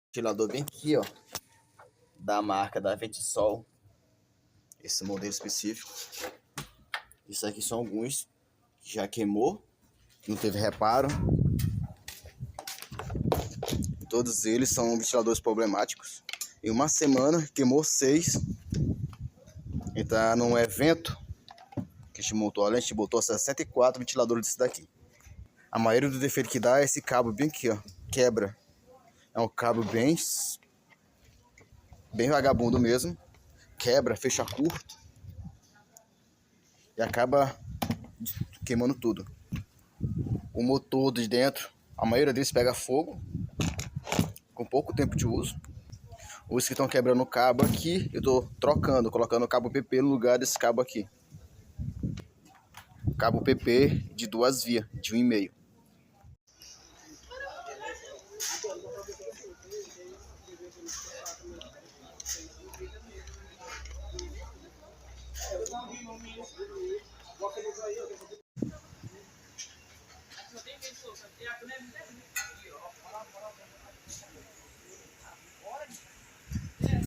Ventilador bem aqui, ó, da marca da Ventisol, esse modelo específico. Isso aqui são alguns que já queimou, não teve reparo. Todos eles são ventiladores problemáticos. Em uma semana queimou 6. E tá num evento que a gente montou, a gente botou 64 ventiladores desse daqui. A maioria do defeito que dá é esse cabo bem aqui, ó, quebra. É um cabo bem vagabundo mesmo, quebra, fecha curto e acaba queimando tudo. O motor de dentro, a maioria deles pega fogo com pouco tempo de uso. Os que estão quebrando o cabo aqui, eu tô trocando, colocando o cabo PP no lugar desse cabo aqui. Cabo PP de 2 vias, de 1,5.